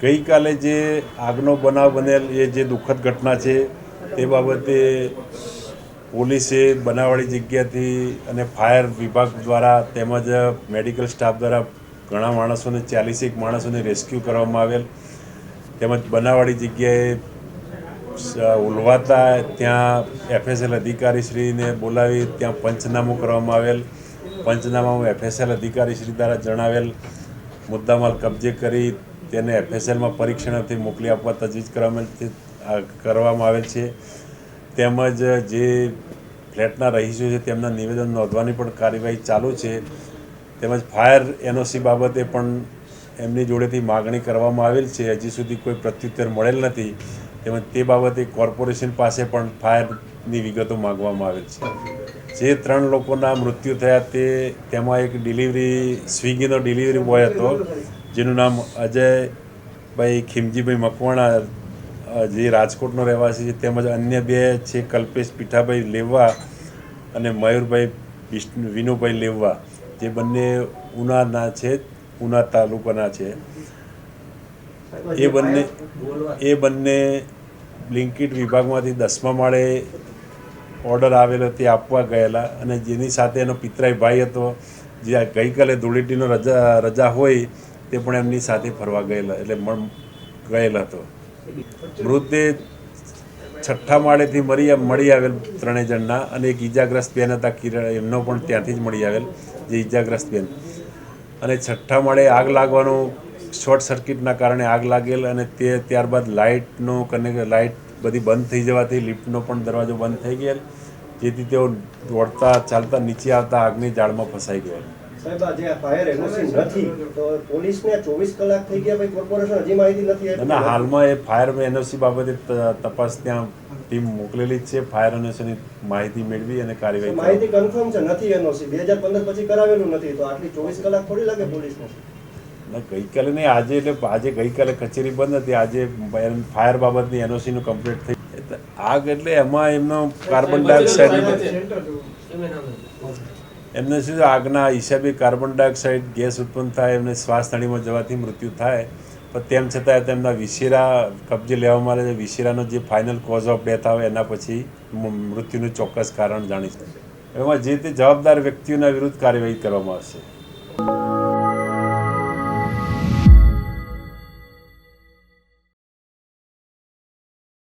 ગઈકાલે જે આગનો બનાવ બનેલ એ જે દુઃખદ ઘટના છે તે બાબતે પોલીસે બનાવવાળી જગ્યાથી અને ફાયર વિભાગ દ્વારા તેમજ મેડિકલ સ્ટાફ દ્વારા ઘણા માણસોને 40 માણસોને રેસ્ક્યુ કરવામાં આવેલ, તેમજ બનાવવાળી જગ્યાએ ઉલવાતા ત્યાં FSL અધિકારીશ્રીને બોલાવી ત્યાં પંચનામું કરવામાં આવેલ. પંચનામામાં FSL અધિકારીશ્રી દ્વારા જણાવેલ મુદ્દામાલ કબજે કરી તેને FSLમાં પરીક્ષણથી મોકલી આપવા તજવીજ કરવામાં આવેલ છે. તેમજ જે ફ્લેટના રહીશો છે તેમના નિવેદન નોંધવાની પણ કાર્યવાહી ચાલુ છે. તેમજ ફાયર NOC બાબતે પણ એમની જોડેથી માગણી કરવામાં આવેલ છે. હજી સુધી કોઈ પ્રત્યુત્તર મળેલ નથી. તેમજ તે બાબતે કોર્પોરેશન પાસે પણ ફાયરની વિગતો માગવામાં આવેલ છે. જે 3 લોકોના મૃત્યુ થયા તેમાં એક સ્વિગીનો ડિલિવરી બોય હતો જેનું નામ અજયભાઈ ખીમજીભાઈ મકવાણા, જે રાજકોટનો રહેવાસી છે. તેમજ અન્ય 2 છે કલ્પેશ પીઠાભાઈ લેવા અને મયુરભાઈ વિનુભાઈ લેવા, જે બંને ઉનાના છે, ઉના તાલુકાના છે. એ બંને બ્લિંકિટ વિભાગમાંથી 10મા માળે ઓર્ડર આવેલો તે આપવા ગયેલા અને જેની સાથે એનો પિતરાઈ ભાઈ હતો જે ગઈકાલે ધૂળેટીનો રજા હોય તે પણ એમની સાથે ફરવા ગયેલા ગયેલ હતો. મૃતદેહ 6ઠ્ઠા માળેથી મળી આવેલ 3 જણના અને એક ઈજાગ્રસ્ત બેન હતા કિરણ, એમનો પણ ત્યાંથી જ મળી આવેલ, જે ઈજાગ્રસ્ત બેન. અને 6ઠ્ઠા માળે આગ લાગવાનું શોર્ટ સર્કિટના કારણે આગ લાગેલ અને ત્યારબાદ લાઇટ બધી બંધ થઈ જવાથી લિફ્ટનો પણ દરવાજો બંધ થઈ ગયેલ, જેથી તેઓ દોડતા ચાલતા નીચે આવતા આગની જાળમાં ફસાઈ ગયેલ. સાહેબ, આજે ફાયર NOC નથી તો પોલીસને 24 કલાક થઈ ગયા, ભાઈ કોર્પોરેશન હજી માહિતી નથી આપી? ના, હાલમાં એ ફાયર NOC બાબતે તપાસ ત્યાં ટીમ મોકલેલી જ છે. ફાયર NOCની માહિતી મેળવી અને કાર્યવાહી. માહિતી કન્ફર્મ છે, નથી NOC 2015 પછી કરાવેલું નથી તો આટલી 24 કલાક થોડી લાગે પોલીસને? ના, ગઈકાલે નહીં, આજે ગઈકાલે કચેરી બંધ હતી. આજે ફાયર બાબતની NOCનું કમ્પ્લીટ થઈ. આગ એટલે એમાં એમનો કાર્બન ડાયોક્સાઇડ એમને શું આગના હિસાબે કાર્બન ડાયોક્સાઇડ ગેસ ઉત્પન્ન થાય, એમને શ્વાસ નળીમાં જવાથી મૃત્યુ થાય. પણ તેમ છતાં તેમના વિશેરા કબજે લેવામાં આવે છે. વિશેરાનો જે ફાઇનલ કોઝ ઓફ ડેથ આવે એના પછી મૃત્યુનું ચોક્કસ કારણ જાણી શકે. એમાં જે તે જવાબદાર વ્યક્તિઓના વિરુદ્ધ કાર્યવાહી કરવામાં આવશે.